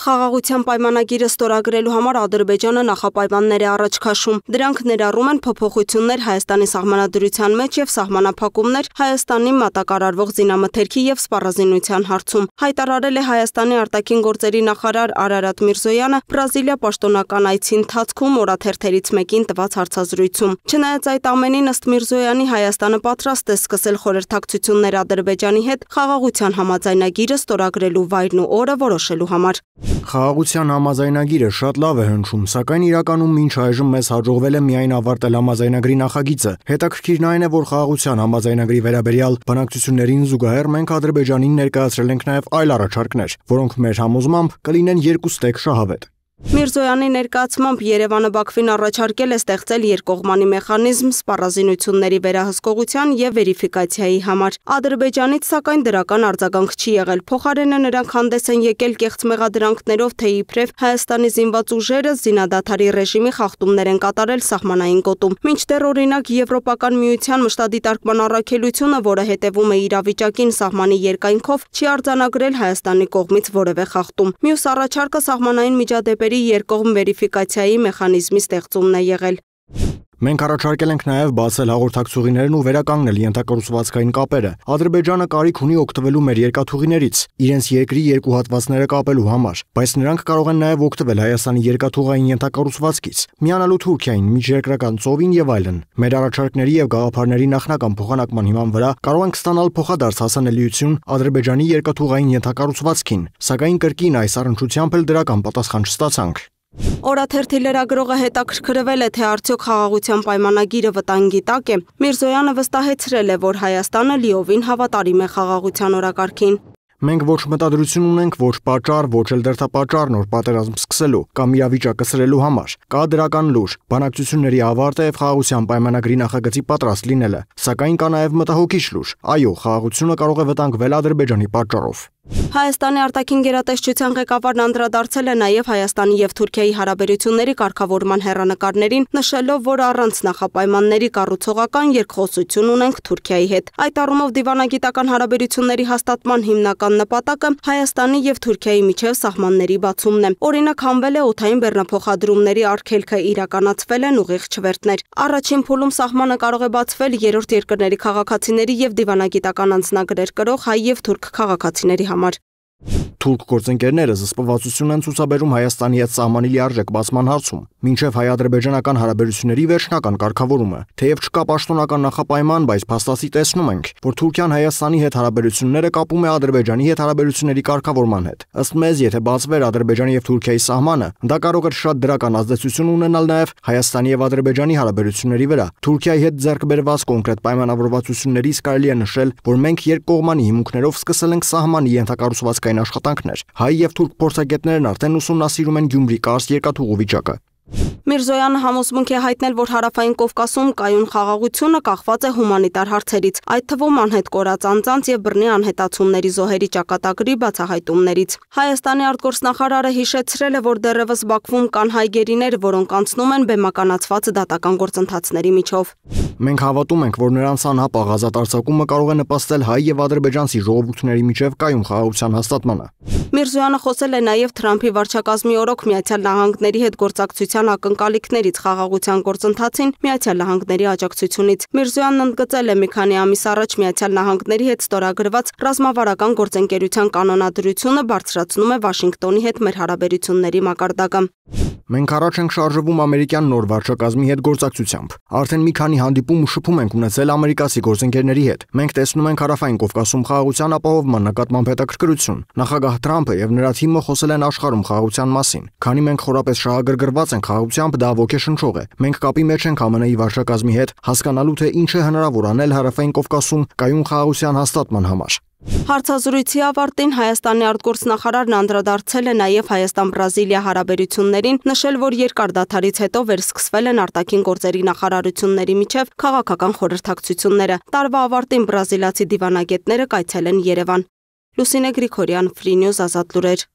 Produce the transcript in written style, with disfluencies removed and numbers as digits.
Խաղաղության պայմանագիրը ստորագրելու համար Ադրբեջանը նախապայմաններ է առաջ քաշում։ Դրանք ներառում են փոփոխություններ Հայաստանի սահմանադրության մեջ եւ սահմանափակումներ Հայաստանի մատակարարվող զինամթերքի եւ սպառազինության հարցում։ Հայտարարել է Հայաստանի արտաքին գործերի նախարար Արարատ Միրզոյանը Բրազիլիա պաշտոնական այցի ընթացքում օրաթերթերից մեկին տված հարցազրույցում։ Չնայած այդ ամենին, ըստ Միրզոյանի, Հայաստանը պատրաստ է սկսել խորհրդակցություններ Ադրբեջանի հետ խաղաղության համաձայնագիրը ստորագրելու վայրն ու օրը որոշելու համար։ Խաղաղության համաձայնագիրը շատ լավ է հնչում, սակայն իրականում մինչ այժմ մեզ հաջողվել է միայն ավարտել համաձայնագրի նախագիծը։ Հետաքրքիրն այն է, որ խաղաղության համաձայնագրի վերաբերյալ բանակցություններին զուգահեռ մենք Ադրբեջանին ներկայացրել ենք նաև այլ առաջարկներ, որոնք մեր համոզմամբ կլինեն երկուստեք շահավետ։ Միրզոյանի ներկայացմամբ Երևանը Բաքվին առաջարկել է ստեղծել երկկողմանի մեխանիզմ սպառազինությունների վերահսկողության եւ վերիֆիկացիայի համար։ Ադրբեջանից սակայն դրական արձագանք չի եղել։ Փոխարենը նրանք հանդես են եկել կեղծ մեղադրանքներով, թե իբրև Հայաստանի զինված ուժերը զինադադարի ռեժիմի խախտումներ են կատարել սահմանային գոտում։ Մինչդեռ օրինակ Եվրոպական միության մշտադիտարկման առաքելությունը, որը հետևում է իրավիճակին սահմանի երկայնքով, չի արձանագրել Հայաստանի կողմից որևէ խախտում։ Մյուս առաջարկը սահմանային միջադեպերի երկկողմ վերիֆիկացիայի մեխանիզմի ստեղծումն է եղել։ Մենք առաջարկել ենք նաև բացել հաղորդակցուղիներն ու վերականգնել ենթակառուցվածքային կապերը։ Ադրբեջանը կարիք ունի օգտվելու մեր երկաթուղիներից, իրենց երկրի երկու հատվածները կապելու համար, բայց նրանք կարող են նաև օգտվել Հայաստանի երկաթուղային ենթակառուցվածքից, միանալու Թուրքիային, միջերկրական ծովին եւ այլն։ Մեր առաջարկների եւ գաղափարների նախնական փոխանակման հիման վրա կարող ենք ստանալ փոխադարձ հասանելիություն Ադրբեջանի երկաթուղային ենթակառուցվածքին, սակայն կրկին այս առնչությամբ էլ դրական պատասխան չստացանք։ Օրաթերթի լրագրողը հետաքրքրվել է, թե արդյոք խաղաղության պայմանագիրը վտանգի տակ է։ Միրզոյանը վստահեցրել է, որ Հայաստանը լիովին հավատարիմ է խաղաղության օրակարգին։ Մենք ոչ մտադրություն ունենք, ոչ պատճառ, ոչ էլ դրդապատճառ նոր պատերազմ սկսելու կամ իրավիճակը սրելու համար։ Կա դրական լուր, բանակցությունների ավարտը եւ խաղաղության պայմանագրի նախագծի պատրաստ լինելը, սակայն կա նաեւ մտահոգիչ լուր։ Այո, խաղաղությունը կարող է վտանգվել Ադրբեջանի պատճառով։ Հայաստանի արտաքին գերատեսչության ղեկավարն անդրադարձել է նաև Հայաստանի եւ Թուրքիայի հարաբերությունների կարգավորման հեռանկարներին, նշելով, որ առանց նախապայմանների կառուցողական երկխոսություն ունենք Թուրքիայի հետ։ Այդ առումով դիվանագիտական հարաբերությունների հաստատման հիմնական նպատակը Հայաստանի եւ Թուրքիայի միջև սահմանների բացումն է։ Օրինակ, հանվել է օդային բեռնափոխադրումների արգելքը, իրականացվել են ուղիղ չվերթներ։ Առաջին փուլում սահմանը կարող է բացվել երրորդ երկրների քաղաքացիների եւ դիվանագիտական անձնագրեր կրող հայ եւ թուրք քաղաքացիների համար։ Թուրք գործընկերները զսպվածություն են ցուցաբերում Հայաստանի հետ սահմանի լիարժեք բացման հարցում, մինչև հայ-ադրբեջանական հարաբերությունների վերջնական կարգավորումը։ Թեև չկա պաշտոնական նախապայման, բայց փաստացի տեսնում ենք, որ Թուրքիան Հայաստանի հետ հարաբերությունները կապում է Ադրբեջանի հետ հարաբերությունների կարգավորման հետ։ Ըստ մեզ, եթե բացվեր Ադրբեջանի եւ Թուրքիայի սահմանը, դա կարող էր շատ դրական ազդեցություն ունենալ նաեւ Հայաստանի եւ Ադրբեջանի հարաբերությունների վրա։ Թուրքիայի հետ ձեռք բերված կոնկրետ պայմանավորվածություններից կարելի է նշել, որ մենք երկկողմանի հիմունքներով սկսել ենք սահմանի ենթակառուցվածքային աշխատանքներ։ Հայ եւ թուրք փորձագետներն արդեն ուսումնասիրում են Գյումրի-Կարս երկաթուղու վիճակը։ Միրզոյանը համոզմունք է հայտնել, որ Հարավային Կովկասում կայուն խաղաղությունը կախված է հումանիտար հարցերից, այդ թվում անհետ կորած անձանց եւ բռնի անհետացումների զոհերի ճակատագրի բացահայտումներից։ Հայաստանի արտգործնախարարը հիշեցրել է, որ դեռևս Բաքվում կան հայ գերիներ, որոնք անցնում են բեմականացված դատական գործընթացների միջով։ Մենք հավատում ենք, որ նրանց անհապաղ ազատ արձակումը կարող է նպաստել հայ եւ ադրբեջանցի ժողովուրդների միջև կայուն խաղաղության հաստատմանը։ Միրզոյանը խոսել է նաև Թրամփի վարչակազմի օրոք Միացյալ Նահանգների հետ գործակցության ակնկալիքներից խաղաղության գործընթացին Միացյալ Նահանգների աջակցությունից։ Միրզոյանն ընդգծել է մի քանի ամիս առաջ Միացյալ Նահանգների հետ ստորագրված ռազմավարական գործընկերության կանոնադրությունը բարձրացնում է Վաշինգտոնի հետ մեր հարաբերությունների մակարդակը։ Մենք առաջ ենք շարժվում ամերիկյան նոր վարչակազմի հետ գործակցությամբ։ Արդեն մի քանի հանդիպում ու շփում ենք ունեցել ամերիկացի գործընկերների հետ։ Մենք տեսնում ենք Հարավային Կովկասում խաղաղության ապահովման նկատմամբ հետաքրքրություն։ Նախագահ Թրամփը եւ նրա թիմը խոսել են աշխարհում խաղաղության մասին։ Քանի մենք խորապես շահագրգռված ենք խաղաղությամբ, դա ոգեշնչող է։ Մենք կապի մեջ ենք ԱՄՆ-ի վարչակազմի հետ, հասկանալու թե ինչ է հնարավոր անել Հարավային Կովկասում կայուն խաղաղության հաստատման համար։ Հարցազրույցի ավարտին Հայաստանի արտգործնախարարն անդրադարձել է նաև Հայաստան-Բրազիլիա հարաբերություններին, նշել, որ երկար դադարից հետո վերսկսվել են արտաքին գործերի նախարարությունների միջև քաղաքական խորհրդակցությունները։ Տարվա ավարտին բրազիլացի դիվանագետները կայցել են Երևան։ Լուսինե Գրիգորյան, Free News, Ազատ լուրեր։